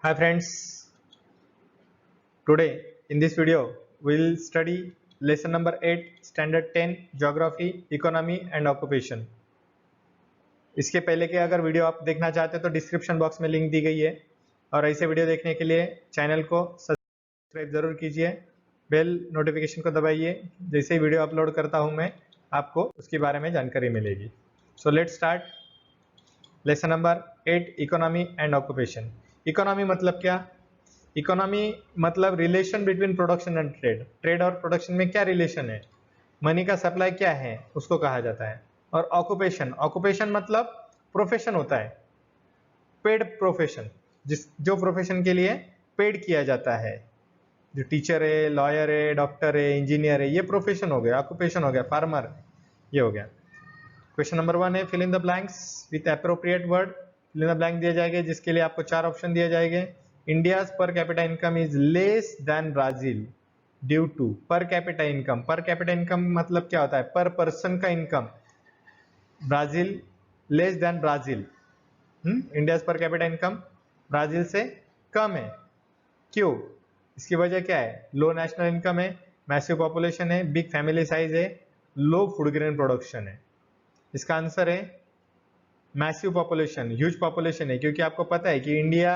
Hi friends, today in this video we will study lesson number 8 standard 10 geography, economy and occupation. इसके पहले के अगर video आप देखना चाहते हो तो डिस्क्रिप्शन बॉक्स में लिंक दी गई है और ऐसे वीडियो देखने के लिए चैनल को सब्सक्राइब जरूर कीजिए, बेल नोटिफिकेशन को दबाइए। जैसे ही वीडियो अपलोड करता हूं मैं आपको उसके बारे में जानकारी मिलेगी। So let's start lesson number 8 economy and occupation. Economy मतलब क्या? इकोनॉमी मतलब relation between production and trade. Trade और प्रोडक्शन में क्या रिलेशन है, मनी का सप्लाई क्या है, उसको कहा जाता है। और ऑक्यूपेशन, ऑक्यूपेशन मतलब प्रोफेशन होता है, पेड प्रोफेशन, जो प्रोफेशन के लिए पेड किया जाता है। जो टीचर है, लॉयर है, डॉक्टर है, इंजीनियर है, ये प्रोफेशन हो गया, ऑक्यूपेशन हो गया। फार्मर, ये हो गया। क्वेश्चन नंबर 1 है fill in the blanks with appropriate word. Fill in the blank दिया जाएगा जिसके लिए आपको 4 ऑप्शन दिए जाएंगे। India's per capita income is less than Brazil due to. Per capita income, per capita income मतलब क्या होता है? पर पर्सन का income. Brazil less than Brazil, India's per capita income Brazil से कम है। क्यों? इसकी वजह क्या है? लो नेशनल इनकम है, मैसिव पॉपुलेशन है, बिग फैमिली साइज है, लो फूड ग्रेन प्रोडक्शन है। इसका आंसर है मैसिव पॉपुलेशन, ह्यूज पॉपुलेशन है, क्योंकि आपको पता है कि इंडिया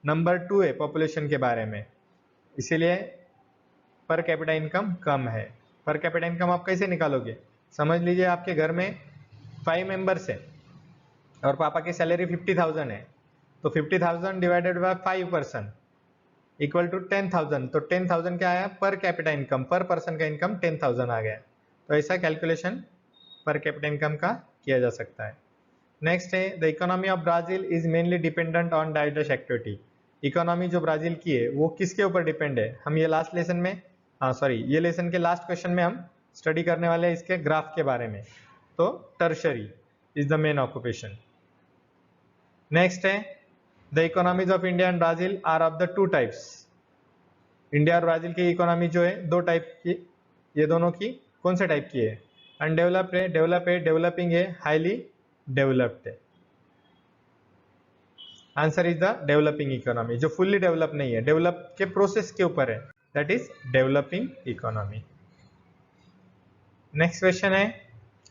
नंबर 2 है पॉपुलेशन के बारे में, इसीलिए पर कैपिटा इनकम कम है। पर कैपिटा इनकम आप कैसे निकालोगे? समझ लीजिए आपके घर में 5 मेंबर्स है और पापा की सैलरी 50,000 है, तो 50,000 divided by 5 person equal to 10,000। तो 10,000 क्या आया? Per capita income, per person का इनकम 10,000 आ गया। तो ऐसा कैलकुलेशन पर कैपिटा इनकम का किया जा सकता है। नेक्स्ट है the economy of Brazil is mainly dependent on डाइडश एक्टिविटी। इकोनॉमी जो ब्राजील की है वो किसके ऊपर डिपेंड है? हम ये लास्ट लेसन में, ये लेसन के लास्ट क्वेश्चन में हम स्टडी करने वाले हैं इसके ग्राफ के बारे में। तो tertiary is the main occupation. Next है the economies of India and Brazil are of the 2 types. India और ब्राजील की इकोनॉमी जो है 2 टाइप की, ये दोनों की कौन से टाइप की है? अनडेवलप्ड है, डेवलप है, डेवलपिंग है, हाईली डेवलप्ड है। Answer is the developing economy. जो फुल्ली डेवलप नहीं है, डेवलप के प्रोसेस के ऊपर है, that is developing economy. Next question है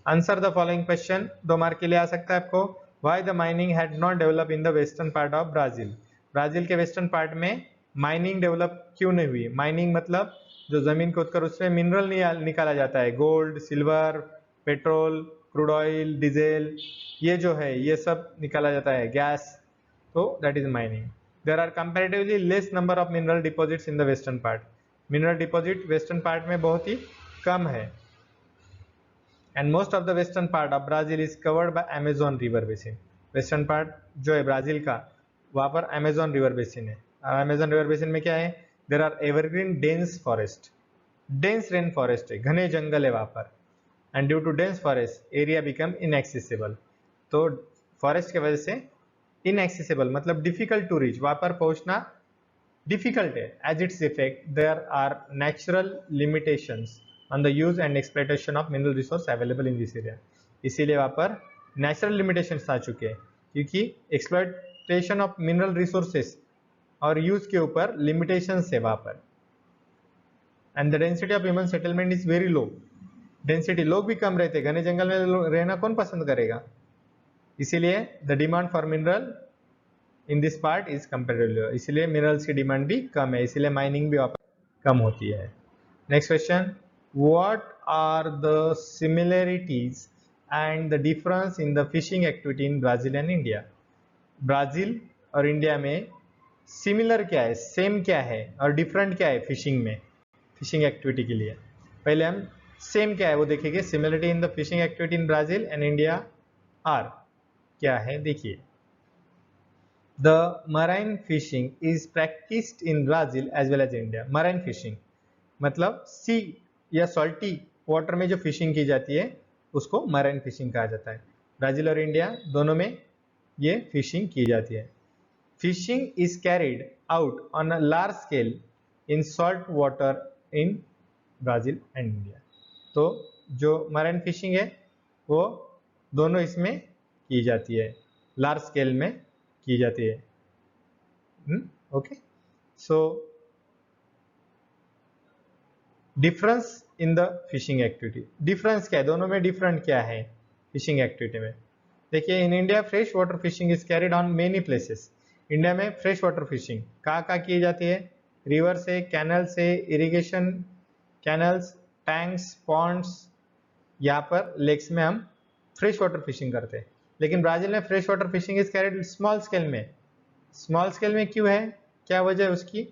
answer the following question. 2 mark के लिए आ सकता है आपको। Why the mining had not develop in the western part of Brazil. Brazil के वेस्टर्न पार्ट में माइनिंग डेवलप क्यों नहीं हुई? माइनिंग मतलब जो जमीन खोदकर उसमें मिनरल निकाला जाता है, gold, silver, petrol, crude oil, diesel, ये जो है ये सब निकाला जाता है, गैस, तो that is mining. There are comparatively less number of mineral deposits in the western part. Mineral deposit western part में बहुत ही कम है। And most of the western part of Brazil is covered by Amazon river basin. Western part जो है Brazil का, वहां पर अमेजोन रिवर बेसिन है। अमेजोन रिवर बेसिन में क्या है? There are evergreen dense forest, dense rain forest है, घने जंगल है वहां पर। And due to dense forest area become inaccessible. तो फॉरेस्ट की वजह से इनएक्सेसिबल मतलब डिफिकल्ट टू रीच, वहां पर पहुंचना डिफिकल्ट है। As its effect there are natural limitations on the use and exploitation of mineral resource available in this area. इसीलिए वहां पर नेचुरल लिमिटेशंस आ चुके हैं, क्योंकि एक्सप्लॉयटेशन ऑफ मिनरल रिसोर्सेस और यूज के ऊपर लिमिटेशंस है वहां पर। And the density of human settlement is very low. Density, लोग भी कम रहते, घने जंगल में रहना कौन पसंद करेगा? इसीलिए the demand for mineral in this part is comparatively, इसलिए मिनरल्स की डिमांड भी कम है, इसलिए माइनिंग भी वहां पर कम होती है। Next question, what are the similarities and the difference in the fishing activity in Brazil and India. Brazil और इंडिया में सिमिलर क्या है, सेम क्या है और डिफरेंट क्या है फिशिंग में, फिशिंग एक्टिविटी के लिए? पहले हम सेम क्या है वो देखेंगे। Similarity in the fishing activity in Brazil and India are क्या है, देखिए। The marine fishing is practised in Brazil as well as India. Marine fishing मतलब सी या सॉल्टी वाटर में जो फिशिंग की जाती है उसको मराइन फिशिंग कहा जाता है। ब्राजील और इंडिया दोनों में ये फिशिंग की जाती है। Fishing is carried out on a large scale in salt water in Brazil and India. तो जो मराइन फिशिंग है वो दोनों इसमें की जाती है, लार्ज स्केल में की जाती है। Okay, so difference in the fishing activity, difference क्या है दोनों में, डिफरेंट क्या है फिशिंग एक्टिविटी में? देखिए, in India fresh water fishing is carried on many places. India में फ्रेश वाटर फिशिंग कहाँ कहाँ की जाती है? रिवर से, कैनल से, इरिगेशन कैनल्स, टैंक्स, पॉन्ड्स, यहाँ पर लेक्स में हम फ्रेश वाटर फिशिंग करते हैं। लेकिन ब्राजील में fresh water fishing is carried small scale में। स्मॉल स्केल में क्यों है, क्या वजह है उसकी?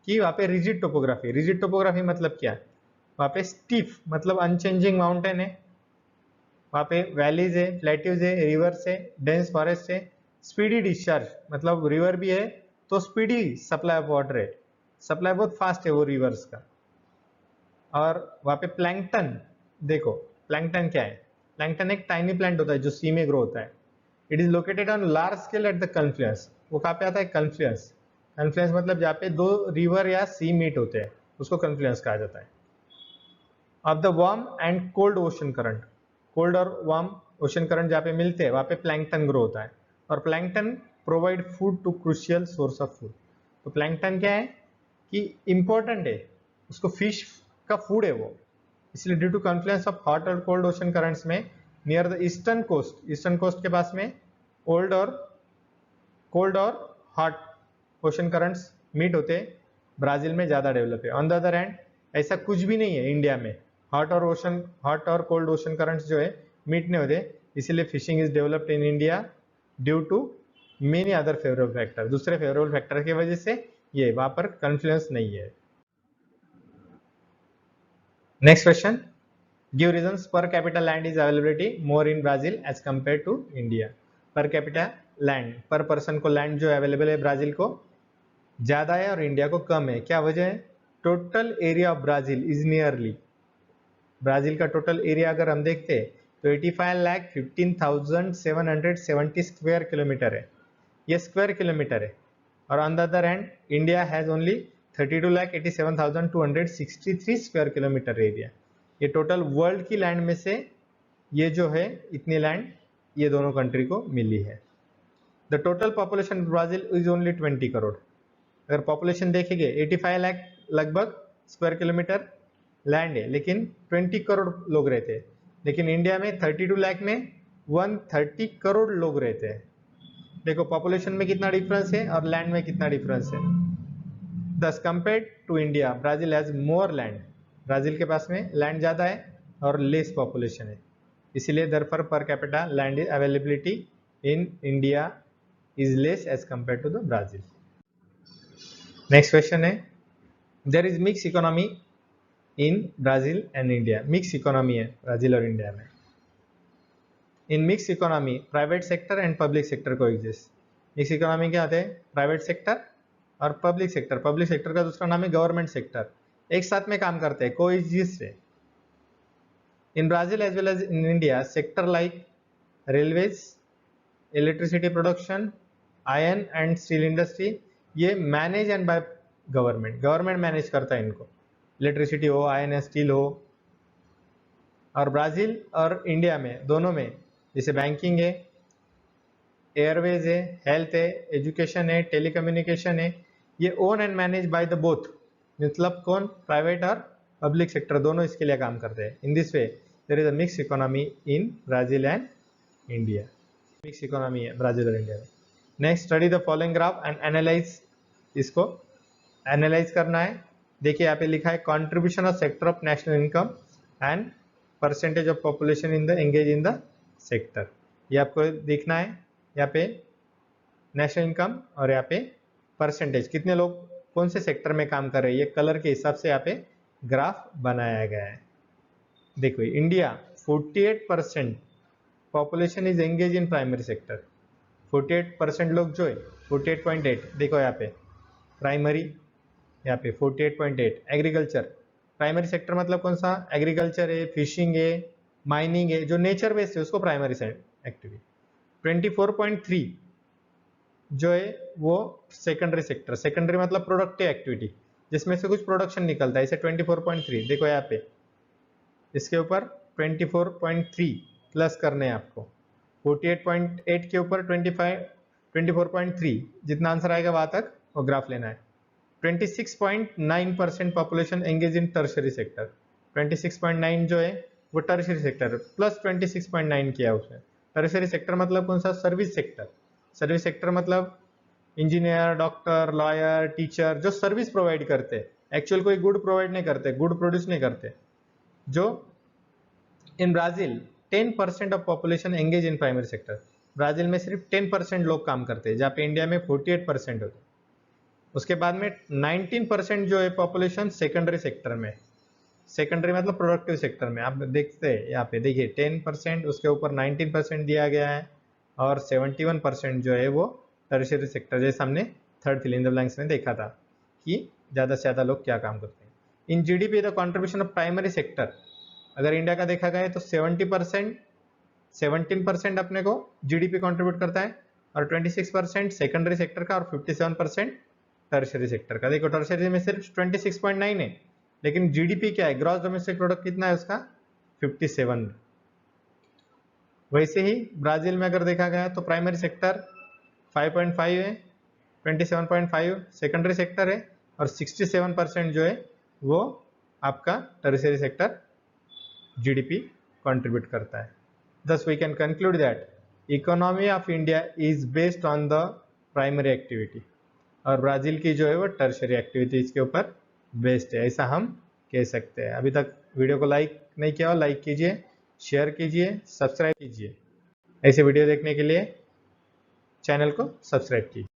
कि वहाँ पे रिजिड टोपोग्राफी, रिजिड टोपोग्राफी मतलब क्या? वहाँ पे स्टीफ मतलब अनचेंजिंग माउंटेन है, वहाँ पे वैलीज है, प्लेट्यूज है, रिवर्स है, डेंस फॉरेस्ट है, स्पीडी डिस्चार्ज मतलब रिवर भी है तो स्पीडी सप्लाई ऑफ वाटर है, सप्लाई बहुत फास्ट है वो रिवर्स का। और वहाँ पे प्लैंकटन, देखो प्लैंकटन क्या है? प्लैंकटन एक टाइनी प्लांट होता है जो सी में ग्रो होता है। It is located on large scale at the confluence. वो कहाँ पे आता है? कन्फ्लुएंस। कन्फ्लुएंस मतलब जहाँ पे दो रिवर या सी मीट होते हैं उसको कन्फ्लुएंस कहा जाता है। Of the warm and cold ocean current, cold और वार्म ओशन करंट जहाँ पे मिलते हैं वहाँ पे प्लैंकटन ग्रो होता है, और plankton provide food to crucial source of food. तो प्लैंकटन क्या है कि इंपॉर्टेंट है, उसको फिश का फूड है वो, इसलिए due to confluence of hot और कोल्ड ओशन करंट्स में near the eastern coast, eastern coast के पास में कोल्ड और हॉट ओशन करंट्स मीट होते, ब्राजील में ज़्यादा डेवलप है। ऑन द अदर हैंड ऐसा कुछ भी नहीं है इंडिया में, हॉट और कोल्ड ओशन करंट्स जो है मीट नहीं होते, इसीलिए fishing is developed in India due to many other favourable factor, दूसरे फेवरेबल फैक्टर की वजह से ये वहां पर कन्फ्लुएंस नहीं है। Next question, give reasons per capital land is availability more in Brazil as compare to India. Per capital land, per person को लैंड जो अवेलेबल है ब्राजील को ज्यादा है और इंडिया को कम है, क्या वजह है? Total area of Brazil is nearly, Brazil का टोटल एरिया अगर हम देखते तो 85,15,770 स्क्वायर किलोमीटर है, ये स्क्वायर किलोमीटर है। और on the other hand India has only 32,87,263 square kilometre area. ये टोटल वर्ल्ड की लैंड में से ये जो है इतनी लैंड ये दोनों कंट्री को मिली है। The total population Brazil is only 20 crore. अगर पॉपुलेशन देखेंगे 85 लाख लगभग स्क्वायर किलोमीटर लैंड है, लेकिन 20 करोड़ लोग रहते हैं। लेकिन इंडिया में 32 लाख में 130 करोड़ लोग रहते हैं। देखो पॉपुलेशन में कितना डिफरेंस है और लैंड में कितना डिफरेंस है। Thus compared to India Brazil has more land, Brazil के पास में लैंड ज्यादा है और लेस पॉपुलेशन है, इसीलिए therefore per capita land availability in India is less as compare to the Brazil. Next question है, there is mix economy in Brazil and India. Mix economy है ब्राजील और इंडिया में। In mix economy private sector and public sector coexist. Mix economy क्या आते हैं? Private sector और public sector, public sector का दूसरा नाम है गवर्नमेंट सेक्टर, एक साथ में काम करते हैं, कोएग्जिस्ट है। In Brazil as well as in India sector like railways, electricity production, iron and steel industry, ये manage and by government, government manage करता है इनको, इलेक्ट्रिसिटी हो, आयरन या स्टील हो। और ब्राजील और इंडिया में दोनों में जैसे बैंकिंग है, एयरवेज है, हेल्थ है, एजुकेशन है, टेलीकम्युनिकेशन है, ये own and manage by the both, मतलब कौन? प्राइवेट और पब्लिक सेक्टर दोनों इसके लिए काम करते हैं। In this way there is a mix economy in Brazil and India, mix economy है ब्राजील और इंडिया में। Next, study the following graph and analyse, इसको एनालाइज करना है। देखिए यहाँ पे लिखा है contribution of sector of national income and percentage of population in the engage in the sector, ये आपको देखना है। यहाँ पे नेशनल इनकम और यहाँ पे परसेंटेज, कितने लोग कौन से सेक्टर में काम कर रहे हैं, ये कलर के हिसाब से यहाँ पे ग्राफ बनाया गया है। देखो India 48% population is engage in primary sector, 48% लोग जो है 48.8, देखो यहाँ पे प्राइमरी, यहाँ पे 48.8। एग्रीकल्चर, प्राइमरी सेक्टर मतलब कौन सा? एग्रीकल्चर है, फिशिंग है, माइनिंग है, जो नेचर बेस्ड है उसको प्राइमरी एक्टिविटी। 24.3 जो है वो सेकेंडरी सेक्टर, सेकेंडरी मतलब प्रोडक्टिव एक्टिविटी, जिसमें से कुछ प्रोडक्शन निकलता है, इसे 24.3। देखो यहाँ पे इसके ऊपर 24.3 प्लस करने हैं आपको, 48.8 के ऊपर 24.3, जितना आंसर आएगा वहां तक वो ग्राफ लेना है। 26.9% population engage in tertiary sector, 26.9 जो है वो टर्शरी सेक्टर प्लस 26.9 किया उसने। टर्शरी सेक्टर मतलब कौन सा? Service sector. सर्विस सेक्टर मतलब इंजीनियर, डॉक्टर, लॉयर, टीचर जो सर्विस प्रोवाइड करते हैं, एक्चुअल कोई गुड प्रोवाइड नहीं करते, गुड प्रोड्यूस नहीं करते। जो in Brazil 10% of population engage in primary sector, Brazil में सिर्फ 10% लोग काम करते हैं, जहाँ पे इंडिया में 48% होते हैं। उसके बाद में 19% जो है पॉपुलेशन सेकेंडरी सेक्टर में, सेकेंडरी मतलब प्रोडक्टिव सेक्टर में। आप देखते हैं यहाँ पे, देखिए 10%, उसके ऊपर 19% दिया गया है, और 71% जो है वो टर्शियरी सेक्टर, जैसे हमने third fill in the blanks में देखा था कि ज़्यादा से ज़्यादा लोग क्या काम करते हैं। In GDP the contribution of primary sector, अगर इंडिया का देखा गया तो 17% अपने को जीडीपी कंट्रीब्यूट करता है, और 26% सेकेंडरी सेक्टर का, और 57% टर्शियरी सेक्टर का। देखो टर्शियरी में सिर्फ 26.9 है, लेकिन जीडीपी क्या है, ग्रॉस डोमेस्टिक प्रोडक्ट कितना है उसका? 57। वैसे ही ब्राजील में अगर देखा गया तो प्राइमरी सेक्टर 5.5 है, 27.5 सेकेंडरी सेक्टर है, और 67% जो है वो आपका टर्शियरी सेक्टर जीडीपी कंट्रीब्यूट करता है। Thus we can conclude that economy of India is based on the primary activity, और ब्राजील की जो है वो टर्शरी एक्टिविटीज के ऊपर बेस्ड है, ऐसा हम कह सकते हैं। अभी तक वीडियो को लाइक नहीं किया हो, लाइक कीजिए, शेयर कीजिए, सब्सक्राइब कीजिए। ऐसे वीडियो देखने के लिए चैनल को सब्सक्राइब कीजिए।